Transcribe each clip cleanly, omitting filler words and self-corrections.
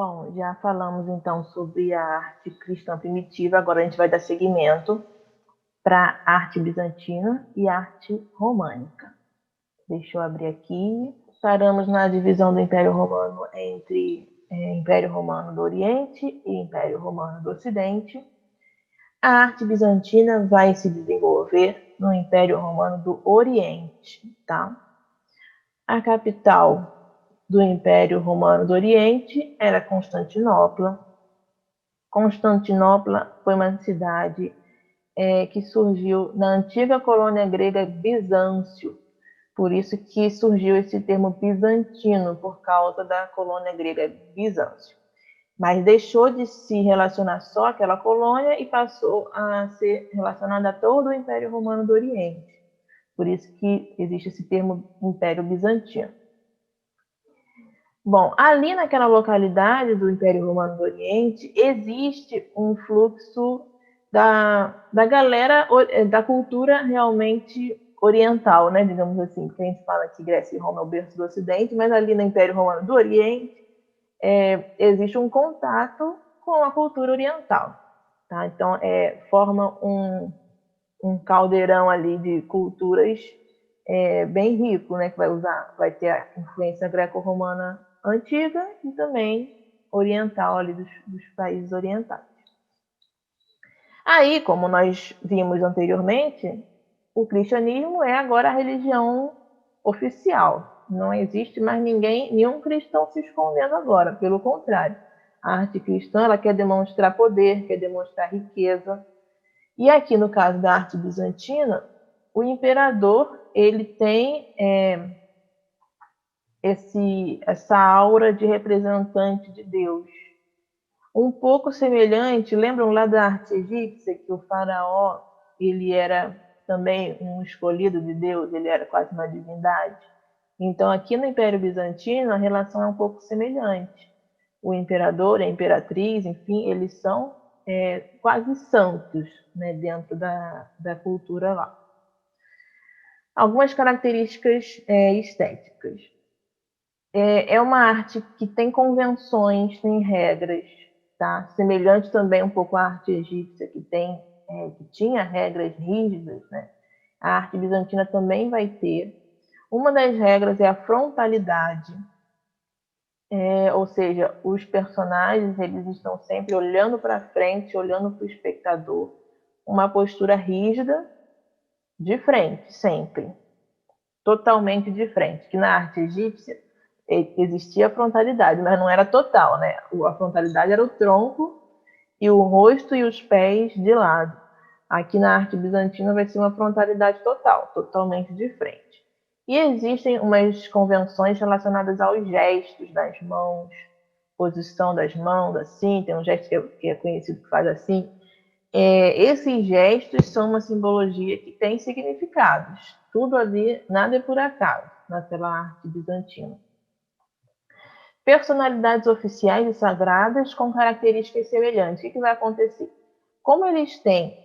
Bom, já falamos então sobre a arte cristã primitiva, agora a gente vai dar seguimento para a arte bizantina e a arte românica. Deixa eu abrir aqui. Paramos na divisão do Império Romano entre Império Romano do Oriente e Império Romano do Ocidente. A arte bizantina vai se desenvolver no Império Romano do Oriente, tá? A capital do Império Romano do Oriente era Constantinopla. Constantinopla foi uma cidade que surgiu na antiga colônia grega Bizâncio. Por isso que surgiu esse termo bizantino, por causa da colônia grega Bizâncio. Mas deixou de se relacionar só àquela colônia e passou a ser relacionada a todo o Império Romano do Oriente. Por isso que existe esse termo Império Bizantino. Bom, ali naquela localidade do Império Romano do Oriente, existe um fluxo da galera, da cultura realmente oriental, né? Digamos assim, porque a gente fala que Grécia e Roma é o berço do Ocidente, mas ali no Império Romano do Oriente existe um contato com a cultura oriental. Tá? Então, forma um caldeirão ali de culturas bem rico, né? Que vai ter a influência greco-romana antiga e também oriental ali dos países orientais. Aí, como nós vimos anteriormente, o cristianismo é agora a religião oficial. Não existe mais nenhum cristão se escondendo agora. Pelo contrário, a arte cristã ela quer demonstrar poder, quer demonstrar riqueza. E aqui no caso da arte bizantina, o imperador ele tem essa aura de representante de Deus. Um pouco semelhante, lembram lá da arte egípcia, que o faraó ele era também um escolhido de Deus, ele era quase uma divindade. Então, aqui no Império Bizantino, a relação é um pouco semelhante. O imperador, a imperatriz, enfim, eles são quase santos, né, dentro da cultura lá. Algumas características estéticas. É uma arte que tem convenções, tem regras, tá? Semelhante também um pouco à arte egípcia, que tinha regras rígidas, né? A arte bizantina também vai ter. Uma das regras é a frontalidade, ou seja, os personagens eles estão sempre olhando para frente, olhando para o espectador, uma postura rígida, de frente, sempre, totalmente de frente. Que na arte egípcia existia a frontalidade, mas não era total, né? A frontalidade era o tronco e o rosto e os pés de lado. Aqui na arte bizantina vai ser uma frontalidade total, totalmente de frente. E existem umas convenções relacionadas aos gestos das mãos, posição das mãos, assim, tem um gesto que é conhecido que faz assim. Esses gestos são uma simbologia que tem significados. Tudo ali, nada é por acaso, naquela arte bizantina. Personalidades oficiais e sagradas com características semelhantes. O que vai acontecer? Como eles têm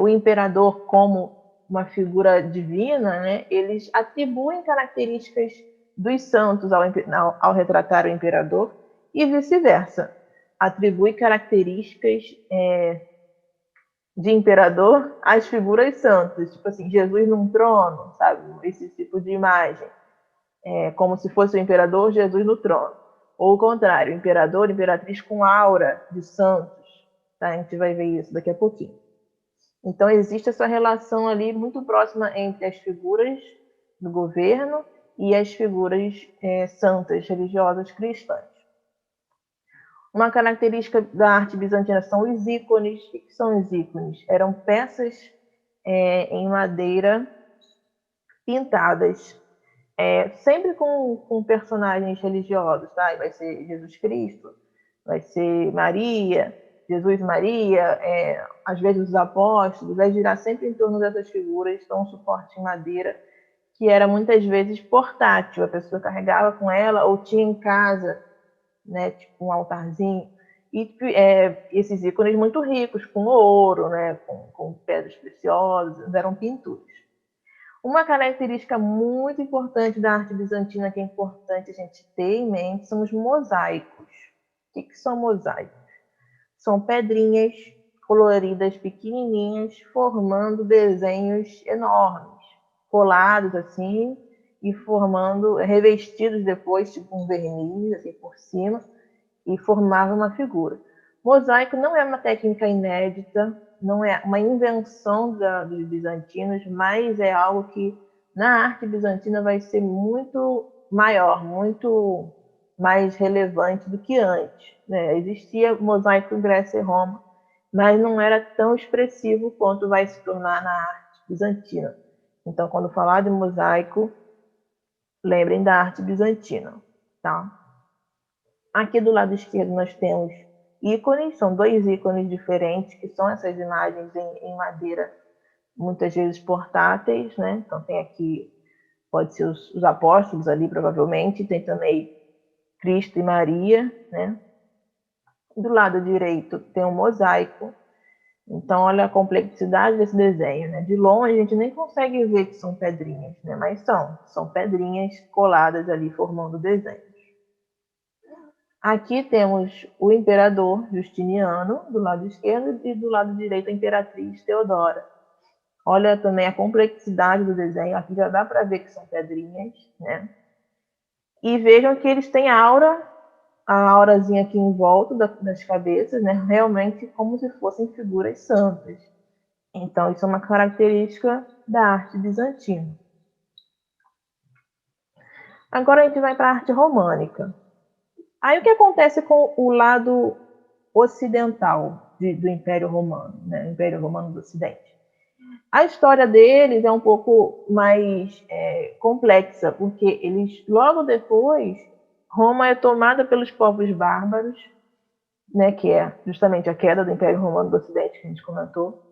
o imperador como uma figura divina, né, eles atribuem características dos santos ao retratar o imperador e vice-versa. Atribui características de imperador às figuras santas, tipo assim, Jesus num trono, sabe? Esse tipo de imagem. Como se fosse o imperador, Jesus no trono. Ou o contrário, imperador, imperatriz com aura de santos. Tá? A gente vai ver isso daqui a pouquinho. Então, existe essa relação ali muito próxima entre as figuras do governo e as figuras santas, religiosas, cristãs. Uma característica da arte bizantina são os ícones. O que são os ícones? Eram peças em madeira pintadas, sempre com personagens religiosos, tá? Vai ser Jesus Cristo, vai ser Maria, Jesus e Maria, às vezes os apóstolos, vai girar sempre em torno dessas figuras, então um suporte em madeira, que era muitas vezes portátil, a pessoa carregava com ela ou tinha em casa, né, tipo um altarzinho, e esses ícones muito ricos, com ouro, né, com pedras preciosas, eram pinturas. Uma característica muito importante da arte bizantina, que é importante a gente ter em mente, são os mosaicos. O que são mosaicos? São pedrinhas coloridas pequenininhas, formando desenhos enormes, colados assim, e formando, revestidos depois, tipo um verniz assim por cima, e formava uma figura. Mosaico não é uma técnica inédita, não é uma invenção dos bizantinos, mas é algo que na arte bizantina vai ser muito maior, muito mais relevante do que antes. Né? Existia mosaico em Grécia e Roma, mas não era tão expressivo quanto vai se tornar na arte bizantina. Então, quando falar de mosaico, lembrem da arte bizantina. Tá? Aqui do lado esquerdo nós temos ícones, são dois ícones diferentes, que são essas imagens em madeira, muitas vezes portáteis, né? Então tem aqui, pode ser os apóstolos ali, provavelmente, tem também Cristo e Maria, né? Do lado direito tem um mosaico, então olha a complexidade desse desenho, né? De longe a gente nem consegue ver que são pedrinhas, né? Mas são pedrinhas coladas ali formando o desenho. Aqui temos o imperador Justiniano, do lado esquerdo, e do lado direito a imperatriz Teodora. Olha também a complexidade do desenho, aqui já dá para ver que são pedrinhas, né? E vejam que eles têm aura, a aurazinha aqui em volta das cabeças, né? Realmente como se fossem figuras santas. Então, isso é uma característica da arte bizantina. Agora a gente vai para a arte românica. Aí o que acontece com o lado ocidental do Império Romano, né? Império Romano do Ocidente? A história deles é um pouco mais complexa, porque eles, logo depois, Roma é tomada pelos povos bárbaros, né, que é justamente a queda do Império Romano do Ocidente, que a gente comentou.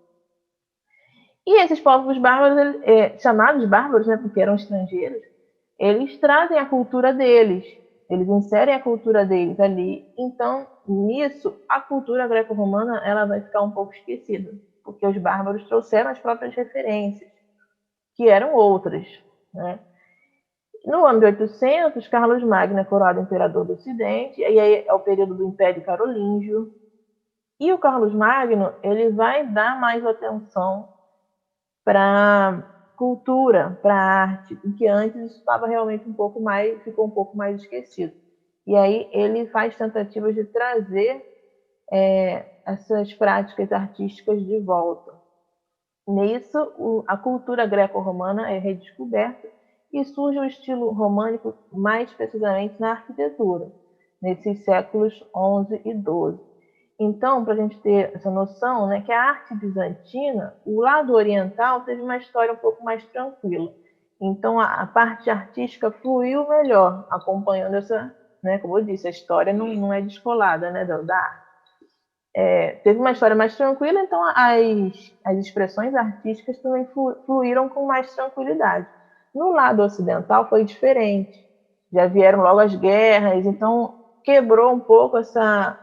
E esses povos bárbaros, chamados bárbaros, né, porque eram estrangeiros, eles trazem a cultura deles, eles inserem a cultura deles ali. Então, nisso, a cultura greco-romana ela vai ficar um pouco esquecida, porque os bárbaros trouxeram as próprias referências, que eram outras. Né? No ano de 800, Carlos Magno é coroado imperador do Ocidente, e aí é o período do Império Carolíngio. E o Carlos Magno ele vai dar mais atenção para cultura, para arte, que antes estava realmente ficou um pouco mais esquecido. E aí ele faz tentativas de trazer essas práticas artísticas de volta. Nisso, a cultura greco-romana é redescoberta e surge o estilo românico mais precisamente na arquitetura, nesses séculos 11 e 12. Então, para a gente ter essa noção, né, que a arte bizantina, o lado oriental teve uma história um pouco mais tranquila. Então, a parte artística fluiu melhor, acompanhando essa, né, como eu disse, a história não é descolada, né, da arte. Teve uma história mais tranquila, então as expressões artísticas também fluíram com mais tranquilidade. No lado ocidental foi diferente. Já vieram logo as guerras, então quebrou um pouco essa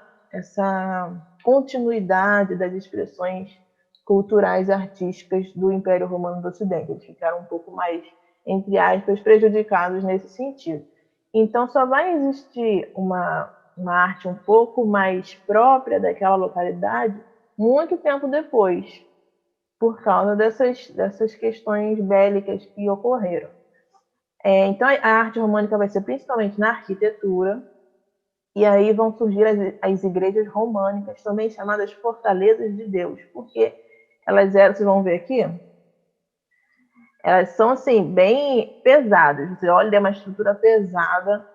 continuidade das expressões culturais e artísticas do Império Romano do Ocidente. Eles ficaram um pouco mais, entre aspas, prejudicados nesse sentido. Então só vai existir uma arte um pouco mais própria daquela localidade muito tempo depois, por causa dessas questões bélicas que ocorreram. Então, a arte românica vai ser principalmente na arquitetura, e aí vão surgir as igrejas românicas, também chamadas fortalezas de Deus, porque elas eram, vocês vão ver aqui, elas são assim, bem pesadas. Você olha, é uma estrutura pesada,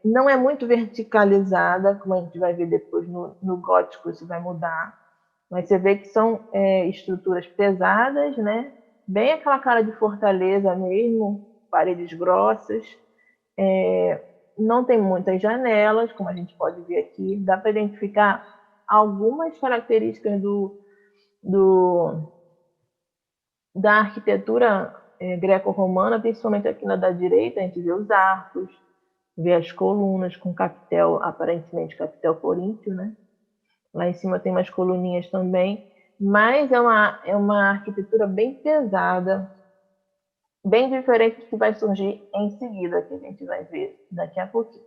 não é muito verticalizada, como a gente vai ver depois no gótico, isso vai mudar. Mas você vê que são estruturas pesadas, né? Bem aquela cara de fortaleza mesmo, paredes grossas. Não tem muitas janelas, como a gente pode ver aqui. Dá para identificar algumas características da arquitetura greco-romana, principalmente aqui na da direita, a gente vê os arcos, vê as colunas com capitel, aparentemente capitel coríntio, né? Lá em cima tem umas coluninhas também, mas é uma arquitetura bem pesada, bem diferente do que vai surgir em seguida, que a gente vai ver daqui a pouquinho.